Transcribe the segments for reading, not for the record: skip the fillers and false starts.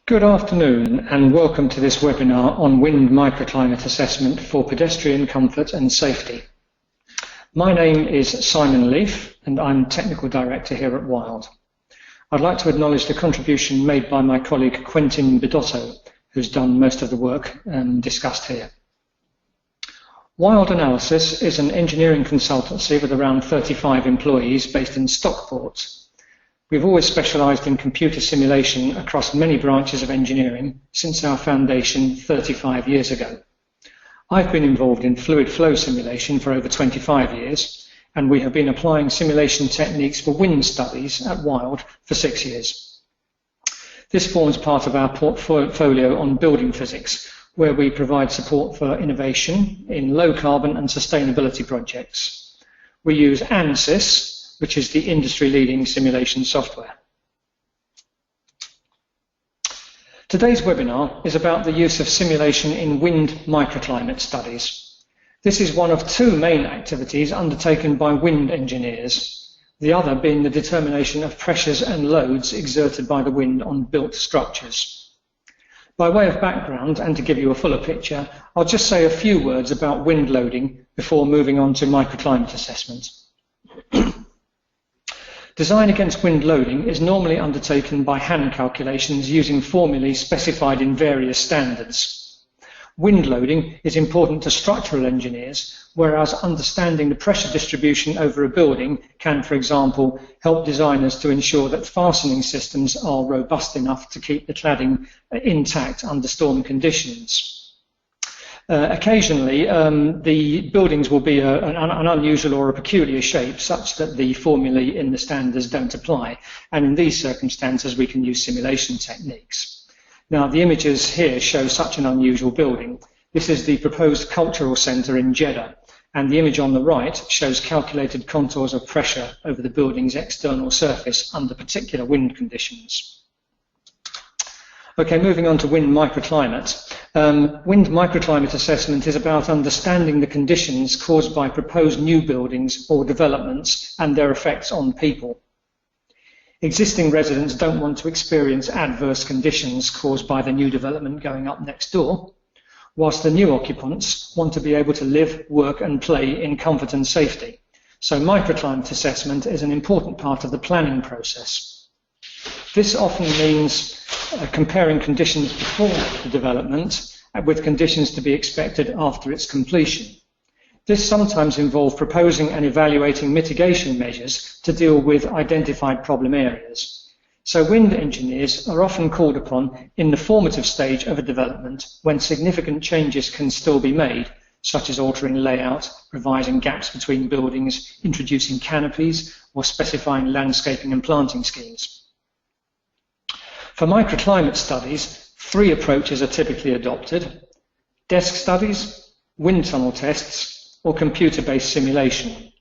Good afternoon and welcome to this webinar on wind microclimate assessment for pedestrian comfort and safety. My name is Simon Leaf and I'm Technical Director here at Wild. I'd like to acknowledge the contribution made by my colleague Quentin Bidotto, who's done most of the work discussed here. Wild Analysis is an engineering consultancy with around 35 employees based in Stockport. We've always specialised in computer simulation across many branches of engineering since our foundation 35 years ago. I've been involved in fluid flow simulation for over 25 years, and we have been applying simulation techniques for wind studies at Wild for 6 years. This forms part of our portfolio on building physics, where we provide support for innovation in low carbon and sustainability projects. We use ANSYS, which is the industry-leading simulation software. Today's webinar is about the use of simulation in wind microclimate studies. This is one of two main activities undertaken by wind engineers, the other being the determination of pressures and loads exerted by the wind on built structures. By way of background, and to give you a fuller picture, I'll just say a few words about wind loading before moving on to microclimate assessment. Design against wind loading is normally undertaken by hand calculations using formulae specified in various standards. Wind loading is important to structural engineers, whereas understanding the pressure distribution over a building can, for example, help designers to ensure that fastening systems are robust enough to keep the cladding intact under storm conditions. Occasionally, the buildings will be an unusual or a peculiar shape such that the formulae in the standards don't apply, and in these circumstances we can use simulation techniques. Now, the images here show such an unusual building. This is the proposed cultural centre in Jeddah, and the image on the right shows calculated contours of pressure over the building's external surface under particular wind conditions. Okay, moving on to wind microclimate. Wind microclimate assessment is about understanding the conditions caused by proposed new buildings or developments and their effects on people. Existing residents don't want to experience adverse conditions caused by the new development going up next door, whilst the new occupants want to be able to live, work and play in comfort and safety. So microclimate assessment is an important part of the planning process. This often means comparing conditions before the development with conditions to be expected after its completion. This sometimes involves proposing and evaluating mitigation measures to deal with identified problem areas. So wind engineers are often called upon in the formative stage of a development when significant changes can still be made, such as altering layout, revising gaps between buildings, introducing canopies, or specifying landscaping and planting schemes. For microclimate studies, three approaches are typically adopted: desk studies, wind tunnel tests, or computer-based simulation.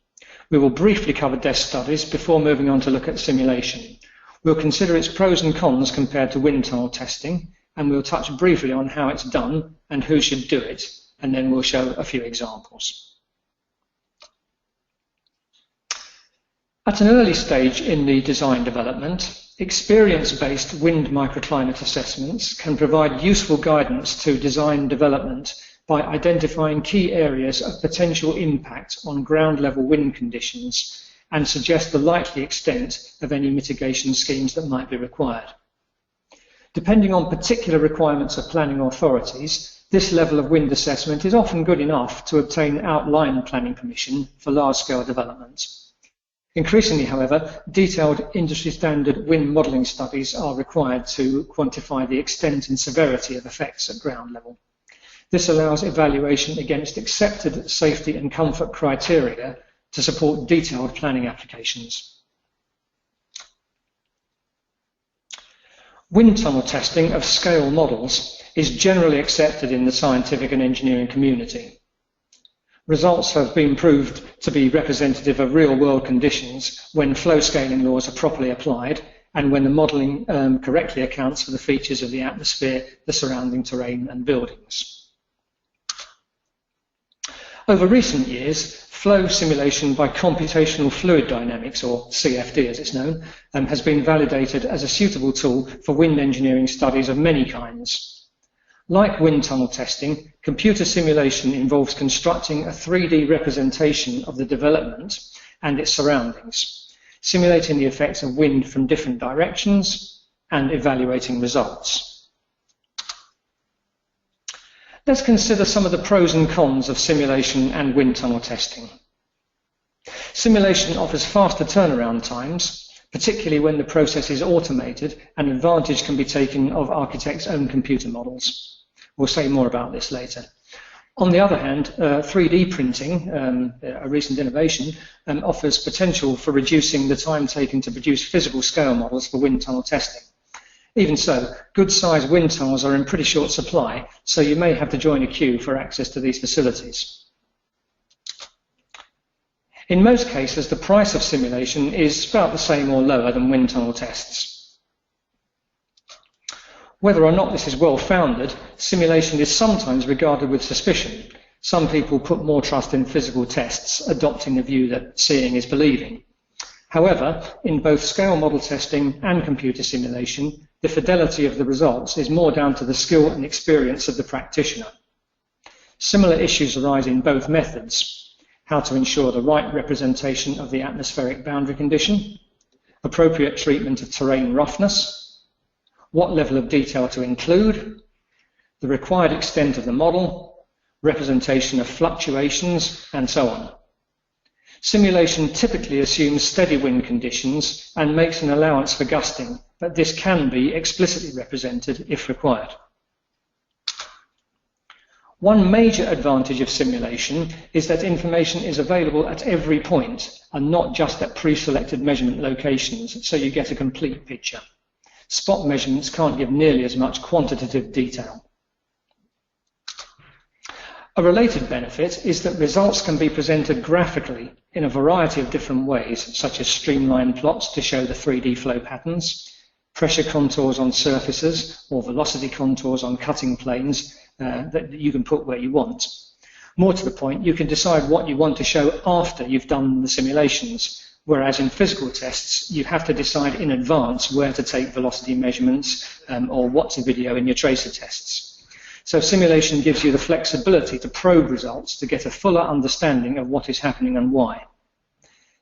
We will briefly cover desk studies before moving on to look at simulation. We'll consider its pros and cons compared to wind tunnel testing, and we'll touch briefly on how it's done and who should do it, and then we'll show a few examples. At an early stage in the design development, experience-based wind microclimate assessments can provide useful guidance to design development by identifying key areas of potential impact on ground-level wind conditions and suggest the likely extent of any mitigation schemes that might be required. Depending on particular requirements of planning authorities, this level of wind assessment is often good enough to obtain outline planning permission for large-scale developments. Increasingly, however, detailed industry-standard wind modelling studies are required to quantify the extent and severity of effects at ground level. This allows evaluation against accepted safety and comfort criteria to support detailed planning applications. Wind tunnel testing of scale models is generally accepted in the scientific and engineering community. Results have been proved to be representative of real-world conditions when flow scaling laws are properly applied and when the modelling correctly accounts for the features of the atmosphere, the surrounding terrain and buildings. Over recent years, Flow simulation by computational fluid dynamics, or CFD as it's known, has been validated as a suitable tool for wind engineering studies of many kinds. Like wind tunnel testing, computer simulation involves constructing a 3D representation of the development and its surroundings, simulating the effects of wind from different directions and evaluating results. Let's consider some of the pros and cons of simulation and wind tunnel testing. Simulation offers faster turnaround times, particularly when the process is automated, and advantage can be taken of architects' own computer models. We'll say more about this later. On the other hand, 3D printing, a recent innovation, offers potential for reducing the time taken to produce physical scale models for wind tunnel testing. Even so, good-sized wind tunnels are in pretty short supply, so you may have to join a queue for access to these facilities. In most cases, the price of simulation is about the same or lower than wind tunnel tests. Whether or not this is well-founded, simulation is sometimes regarded with suspicion. Some people put more trust in physical tests, adopting the view that seeing is believing. However, in both scale model testing and computer simulation, the fidelity of the results is more down to the skill and experience of the practitioner. Similar issues arise in both methods: how to ensure the right representation of the atmospheric boundary condition, appropriate treatment of terrain roughness, what level of detail to include, the required extent of the model, representation of fluctuations, and so on. Simulation typically assumes steady wind conditions and makes an allowance for gusting, but this can be explicitly represented if required. One major advantage of simulation is that information is available at every point and not just at pre-selected measurement locations, so you get a complete picture. Spot measurements can't give nearly as much quantitative detail. A related benefit is that results can be presented graphically in a variety of different ways, such as streamlined plots to show the 3D flow patterns, pressure contours on surfaces, or velocity contours on cutting planes that you can put where you want. More to the point, you can decide what you want to show after you've done the simulations, whereas in physical tests, you have to decide in advance where to take velocity measurements or what to video in your tracer tests. So simulation gives you the flexibility to probe results to get a fuller understanding of what is happening and why.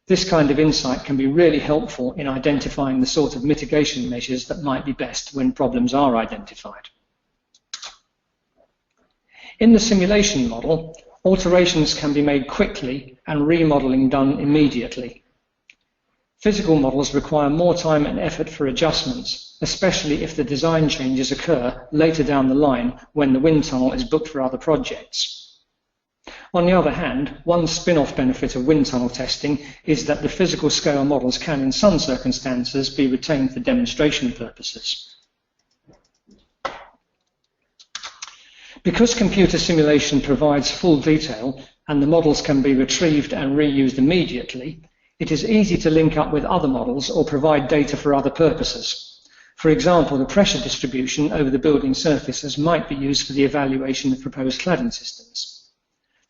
This kind of insight can be really helpful in identifying the sort of mitigation measures that might be best when problems are identified. In the simulation model, alterations can be made quickly and remodeling done immediately. Physical models require more time and effort for adjustments, especially if the design changes occur later down the line when the wind tunnel is booked for other projects. On the other hand, one spin-off benefit of wind tunnel testing is that the physical scale models can, in some circumstances, be retained for demonstration purposes. Because computer simulation provides full detail and the models can be retrieved and reused immediately, it is easy to link up with other models or provide data for other purposes. For example, the pressure distribution over the building surfaces might be used for the evaluation of proposed cladding systems.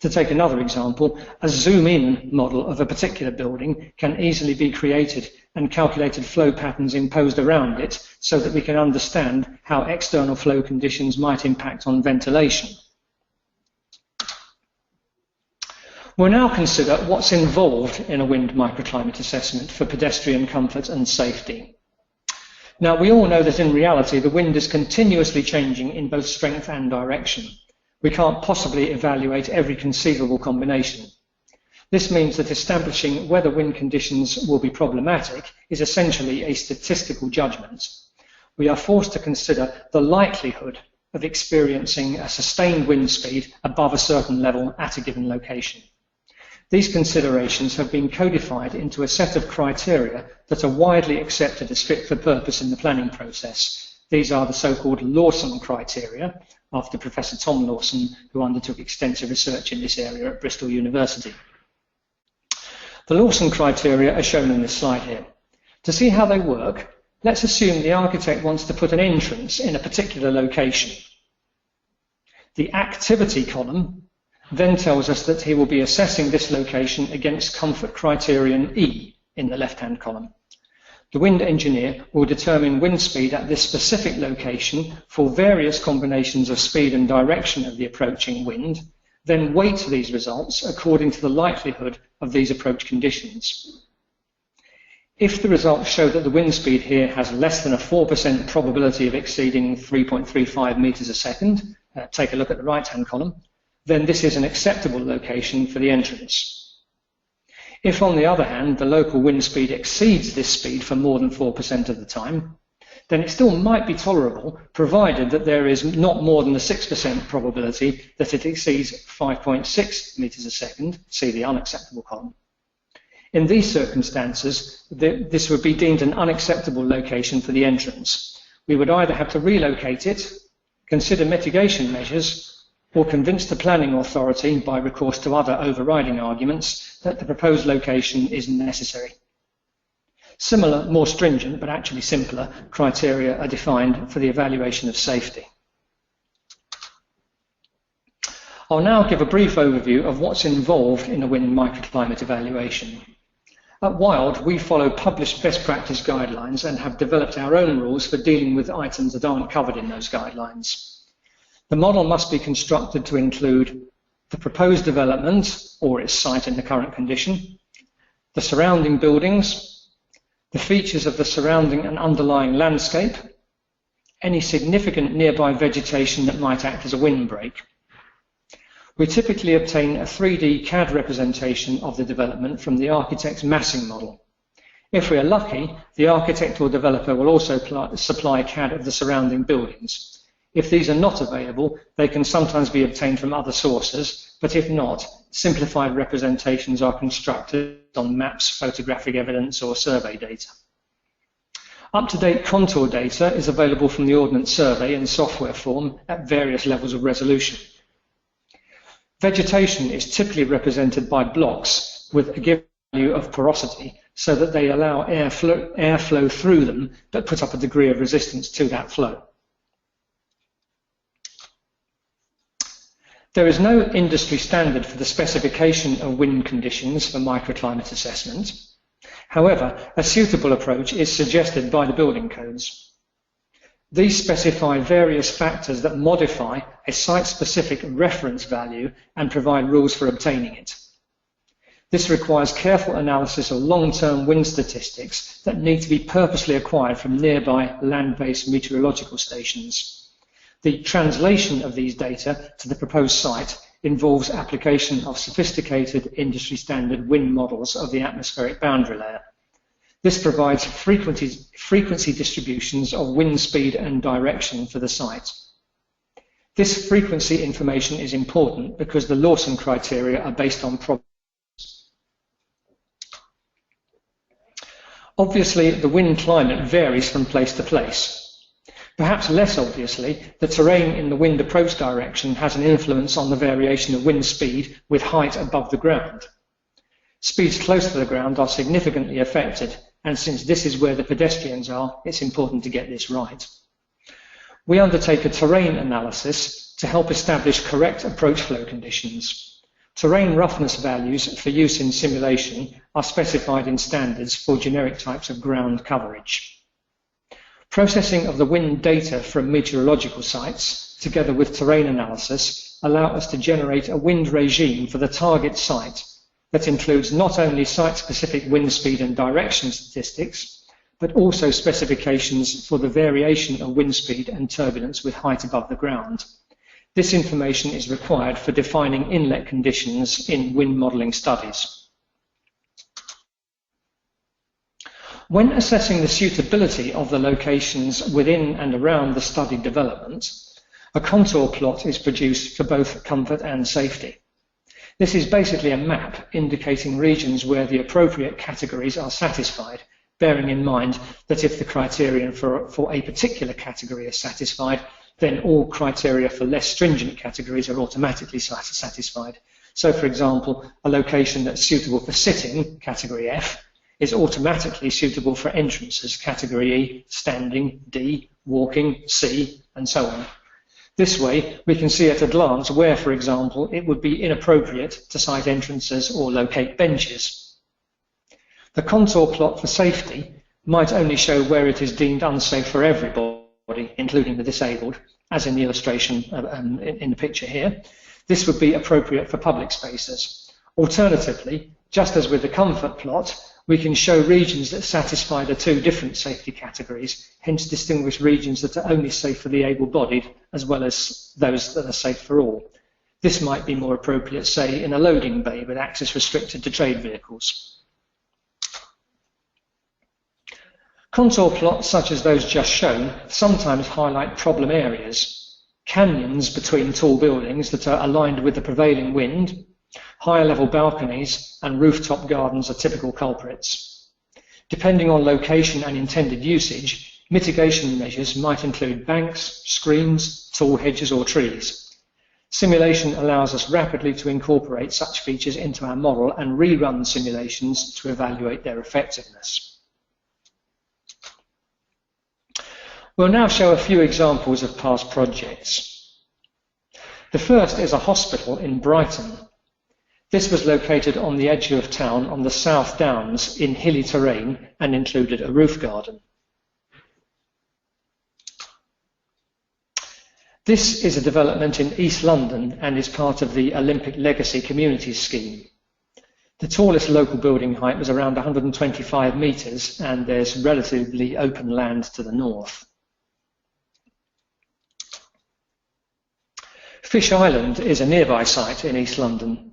To take another example, a zoom-in model of a particular building can easily be created and calculated flow patterns imposed around it so that we can understand how external flow conditions might impact on ventilation. We'll now consider what's involved in a wind microclimate assessment for pedestrian comfort and safety. Now, we all know that in reality, the wind is continuously changing in both strength and direction. We can't possibly evaluate every conceivable combination. This means that establishing whether wind conditions will be problematic is essentially a statistical judgment. We are forced to consider the likelihood of experiencing a sustained wind speed above a certain level at a given location. These considerations have been codified into a set of criteria that are widely accepted as fit for purpose in the planning process. These are the so-called Lawson criteria, after Professor Tom Lawson, who undertook extensive research in this area at Bristol University. The Lawson criteria are shown in this slide here. To see how they work, let's assume the architect wants to put an entrance in a particular location. The activity column then tells us that he will be assessing this location against comfort criterion E in the left-hand column. The wind engineer will determine wind speed at this specific location for various combinations of speed and direction of the approaching wind, then weight these results according to the likelihood of these approach conditions. If the results show that the wind speed here has less than a 4% probability of exceeding 3.35 meters a second, take a look at the right-hand column, then this is an acceptable location for the entrance. If, on the other hand, the local wind speed exceeds this speed for more than 4% of the time, then it still might be tolerable, provided that there is not more than a 6% probability that it exceeds 5.6 meters a second, see the unacceptable column. In these circumstances, this would be deemed an unacceptable location for the entrance. We would either have to relocate it, consider mitigation measures, or convince the planning authority by recourse to other overriding arguments that the proposed location is necessary. Similar, more stringent, but actually simpler, criteria are defined for the evaluation of safety. I'll now give a brief overview of what's involved in a wind microclimate evaluation. At Wild, we follow published best practice guidelines and have developed our own rules for dealing with items that aren't covered in those guidelines. The model must be constructed to include the proposed development or its site in the current condition, the surrounding buildings, the features of the surrounding and underlying landscape, any significant nearby vegetation that might act as a windbreak. We typically obtain a 3D CAD representation of the development from the architect's massing model. If we are lucky, the architect or developer will also supply CAD of the surrounding buildings. If these are not available, they can sometimes be obtained from other sources, but if not, simplified representations are constructed on maps, photographic evidence, or survey data. Up-to-date contour data is available from the Ordnance Survey in software form at various levels of resolution. Vegetation is typically represented by blocks with a given value of porosity so that they allow airflow through them but put up a degree of resistance to that flow. There is no industry standard for the specification of wind conditions for microclimate assessment. However, a suitable approach is suggested by the building codes. These specify various factors that modify a site-specific reference value and provide rules for obtaining it. This requires careful analysis of long-term wind statistics that need to be purposely acquired from nearby land-based meteorological stations. The translation of these data to the proposed site involves application of sophisticated industry-standard wind models of the atmospheric boundary layer. This provides frequency distributions of wind speed and direction for the site. This frequency information is important because the Lawson criteria are based on probabilities. Obviously, the wind climate varies from place to place. Perhaps less obviously, the terrain in the wind approach direction has an influence on the variation of wind speed with height above the ground. Speeds close to the ground are significantly affected, and since this is where the pedestrians are, it's important to get this right. We undertake a terrain analysis to help establish correct approach flow conditions. Terrain roughness values for use in simulation are specified in standards for generic types of ground coverage. Processing of the wind data from meteorological sites, together with terrain analysis, allow us to generate a wind regime for the target site that includes not only site-specific wind speed and direction statistics, but also specifications for the variation of wind speed and turbulence with height above the ground. This information is required for defining inlet conditions in wind modelling studies. When assessing the suitability of the locations within and around the studied development, a contour plot is produced for both comfort and safety. This is basically a map indicating regions where the appropriate categories are satisfied, bearing in mind that if the criterion for a particular category is satisfied, then all criteria for less stringent categories are automatically satisfied. So, for example, a location that's suitable for sitting, category F, is automatically suitable for entrances, category E, standing, D, walking, C, and so on. This way, we can see at a glance where, for example, it would be inappropriate to site entrances or locate benches. The contour plot for safety might only show where it is deemed unsafe for everybody, including the disabled, as in the illustration in the picture here. This would be appropriate for public spaces. Alternatively, just as with the comfort plot, we can show regions that satisfy the two different safety categories, hence distinguish regions that are only safe for the able-bodied, as well as those that are safe for all. This might be more appropriate, say, in a loading bay with access restricted to trade vehicles. Contour plots, such as those just shown, sometimes highlight problem areas. Canyons between tall buildings that are aligned with the prevailing wind, higher level balconies and rooftop gardens are typical culprits. Depending on location and intended usage, mitigation measures might include banks, screens, tall hedges or trees. Simulation allows us rapidly to incorporate such features into our model and rerun simulations to evaluate their effectiveness. We'll now show a few examples of past projects. The first is a hospital in Brighton. This was located on the edge of town on the South Downs in hilly terrain and included a roof garden. This is a development in East London and is part of the Olympic Legacy Communities Scheme. The tallest local building height was around 125 metres and there's relatively open land to the north. Fish Island is a nearby site in East London.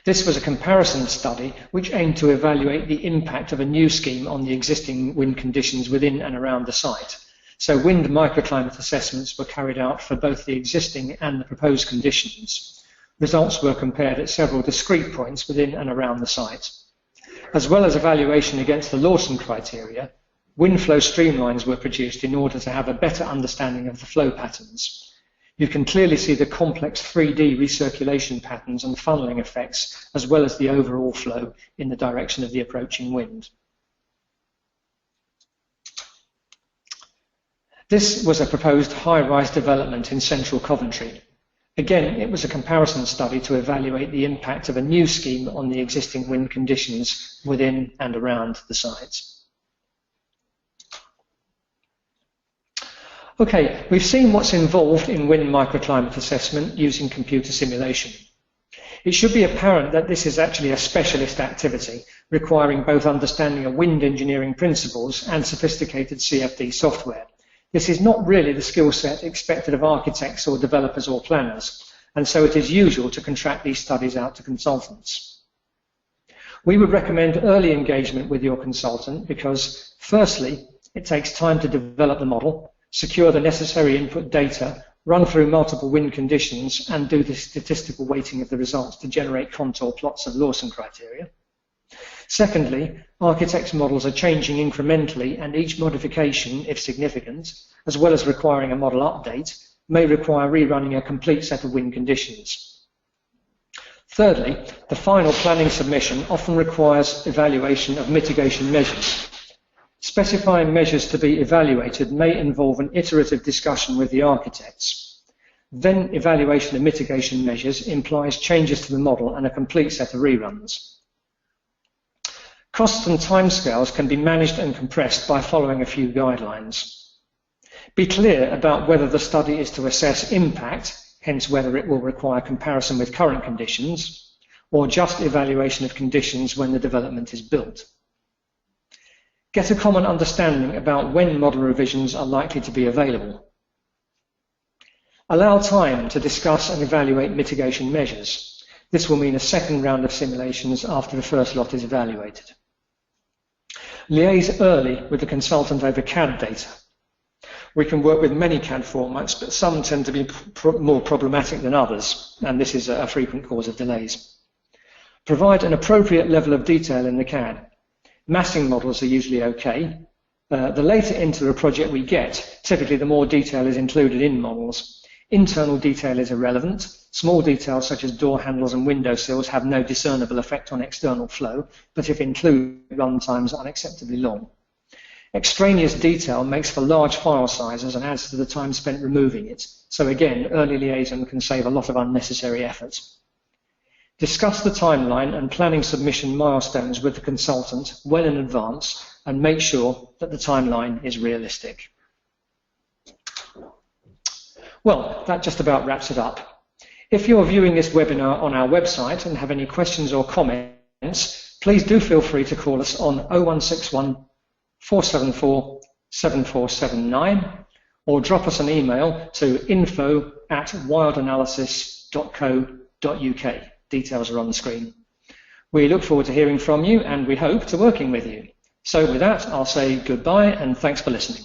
This was a comparison study which aimed to evaluate the impact of a new scheme on the existing wind conditions within and around the site. So wind microclimate assessments were carried out for both the existing and the proposed conditions. Results were compared at several discrete points within and around the site. As well as evaluation against the Lawson criteria, wind flow streamlines were produced in order to have a better understanding of the flow patterns. You can clearly see the complex 3D recirculation patterns and funneling effects, as well as the overall flow in the direction of the approaching wind. This was a proposed high-rise development in central Coventry. Again, it was a comparison study to evaluate the impact of a new scheme on the existing wind conditions within and around the site. Okay, we've seen what's involved in wind microclimate assessment using computer simulation. It should be apparent that this is actually a specialist activity requiring both understanding of wind engineering principles and sophisticated CFD software. This is not really the skill set expected of architects or developers or planners, and so it is usual to contract these studies out to consultants. We would recommend early engagement with your consultant because, firstly, it takes time to develop the model, secure the necessary input data, run through multiple wind conditions, and do the statistical weighting of the results to generate contour plots of Lawson criteria. Secondly, architects' models are changing incrementally, and each modification, if significant, as well as requiring a model update, may require rerunning a complete set of wind conditions. Thirdly, the final planning submission often requires evaluation of mitigation measures. Specifying measures to be evaluated may involve an iterative discussion with the architects. Then evaluation of mitigation measures implies changes to the model and a complete set of reruns. Costs and timescales can be managed and compressed by following a few guidelines. Be clear about whether the study is to assess impact, hence whether it will require comparison with current conditions, or just evaluation of conditions when the development is built. Get a common understanding about when model revisions are likely to be available. Allow time to discuss and evaluate mitigation measures. This will mean a second round of simulations after the first lot is evaluated. Liaise early with the consultant over CAD data. We can work with many CAD formats, but some tend to be more problematic than others, and this is a frequent cause of delays. Provide an appropriate level of detail in the CAD. Massing models are usually okay. The later into the project we get, typically the more detail is included in models. Internal detail is irrelevant. Small details such as door handles and window sills have no discernible effect on external flow, but if included, run times are unacceptably long. Extraneous detail makes for large file sizes and adds to the time spent removing it. So again, early liaison can save a lot of unnecessary effort. Discuss the timeline and planning submission milestones with the consultant well in advance and make sure that the timeline is realistic. Well, that just about wraps it up. If you're viewing this webinar on our website and have any questions or comments, please do feel free to call us on 0161 474 7479 or drop us an email to info@wildanalysis.co.uk. Details are on the screen. We look forward to hearing from you and we hope to working with you. So with that, I'll say goodbye and thanks for listening.